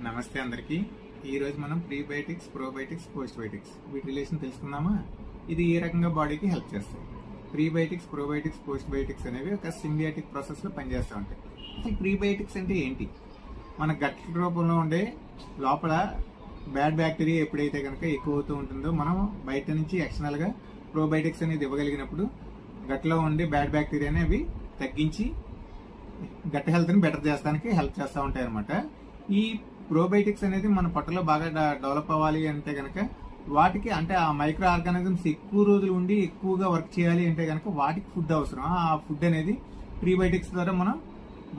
నమస్తే అందరికీ. ఈరోజు మనం ప్రీబయోటిక్స్, ప్రోబయోటిక్స్, పోస్ట్బయోటిక్స్ వీటి రిలేషన్ తెలుసుకుందామా. ఇది ఏ రకంగా బాడీకి హెల్ప్ చేస్తాయి. ప్రీబయోటిక్స్, ప్రోబయోటిక్స్, పోస్ట్బయోటిక్స్ అనేవి ఒక సింబియాటిక్ ప్రాసెస్లో పనిచేస్తూ ఉంటాయి. అసలు ప్రీబయోటిక్స్ అంటే ఏంటి? మన గట్ రూపంలో ఉండే లోపల బ్యాడ్ బ్యాక్టీరియా ఎప్పుడైతే కనుక ఎక్కువ అవుతూ ఉంటుందో మనం బయట నుంచి ఎక్స్టర్నల్గా ప్రోబయోటిక్స్ అనేది ఇవ్వగలిగినప్పుడు గట్లో ఉండే బ్యాడ్ బ్యాక్టీరియాని అవి తగ్గించి గట్ హెల్త్ని బెటర్ చేస్తానికి హెల్ప్ చేస్తూ ఉంటాయి అనమాట. ఈ ప్రోబయోటిక్స్ అనేది మన పొట్టలో బాగా డెవలప్ అవ్వాలి అంటే కనుక వాటికి అంటే ఆ మైక్రో ఆర్గానిజమ్స్ ఎక్కువ రోజులు ఉండి ఎక్కువగా వర్క్ చేయాలి అంటే కనుక వాటికి ఫుడ్ అవసరం. ఆ ఫుడ్ అనేది ప్రీబయోటిక్స్ ద్వారా మనం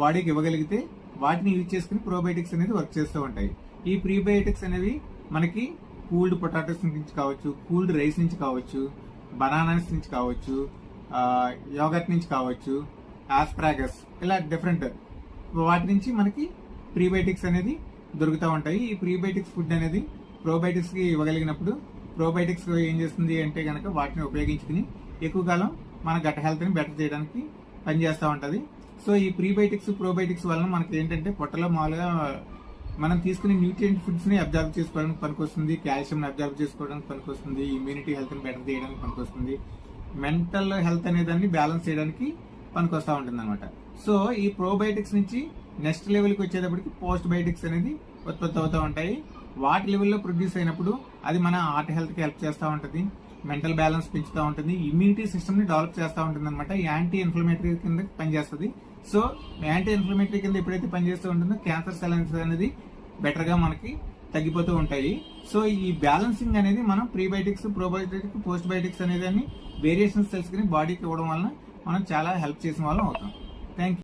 బాడీకి ఇవ్వగలిగితే వాటిని యూజ్ చేసుకుని ప్రోబయోటిక్స్ అనేది వర్క్ చేస్తూ ఉంటాయి. ఈ ప్రీబయోటిక్స్ అనేవి మనకి కూల్డ్ పొటాటోస్ నుంచి కావచ్చు, కూల్డ్ రైస్ నుంచి కావచ్చు, బనానాస్ నుంచి కావచ్చు, యోగట్ నుంచి కావచ్చు, ఆస్ప్రాగస్, ఇలా డిఫరెంట్ వాటి నుంచి మనకి ప్రీబయోటిక్స్ అనేది దొరుకుతూ ఉంటాయి. ఈ ప్రీబయోటిక్స్ ఫుడ్ అనేది ప్రోబయోటిక్స్ కి ఇవ్వగలిగినప్పుడు ప్రోబయోటిక్స్ ఏం చేస్తుంది అంటే కనుక వాటిని ఉపయోగించుకుని ఎక్కువ కాలం మన గట్ హెల్త్ ని బెటర్ చేయడానికి పనిచేస్తూ ఉంటది. సో ఈ ప్రీబయోటిక్స్, ప్రోబయోటిక్స్ వలన మనకి ఏంటంటే పొట్టలో మామూలుగా మనం తీసుకునే న్యూట్రియంట్ ఫుడ్స్ ని అబ్జర్వ్ చేసుకోవడానికి పనికొస్తుంది, కాల్షియం ని అబ్జర్వ్ చేసుకోవడానికి పనికొస్తుంది, ఇమ్యూనిటీ హెల్త్ ని బెటర్ చేయడానికి పనికొస్తుంది, మెంటల్ హెల్త్ అనే దాన్ని బ్యాలెన్స్ చేయడానికి పనికొస్తా ఉంటుంది అనమాట. సో ఈ ప్రోబయోటిక్స్ నుంచి నెక్స్ట్ లెవెల్కి వచ్చేటప్పటికి పోస్ట్ బయోటిక్స్ అనేది ఉత్పత్తి అవుతూ ఉంటాయి. వాటి లెవెల్లో ప్రొడ్యూస్ అయినప్పుడు అది మన హార్ట్ హెల్త్కి హెల్ప్ చేస్తూ ఉంటుంది, మెంటల్ బ్యాలెన్స్ పెంచుతూ ఉంటుంది, ఇమ్యూనిటీ సిస్టమ్ని డెవలప్ చేస్తూ ఉంటుంది అనమాట. యాంటీ ఇన్ఫ్లమేటరీ కింద పనిచేస్తుంది. సో యాంటీ ఇన్ఫ్లమేటరీ కింద ఎప్పుడైతే పనిచేస్తూ ఉంటుందో క్యాన్సర్ సెల్స్ అనేది బెటర్గా మనకి తగ్గిపోతూ ఉంటాయి. సో ఈ బ్యాలెన్సింగ్ అనేది మనం ప్రీబయోటిక్స్, ప్రోబయోటిక్స్, పోస్ట్ బయోటిక్స్ అనేది వేరియేషన్స్ తెలుసుకుని బాడీకి ఇవ్వడం వలన మనం చాలా హెల్ప్ చేసిన వాళ్ళం అవుతాం. Thank you.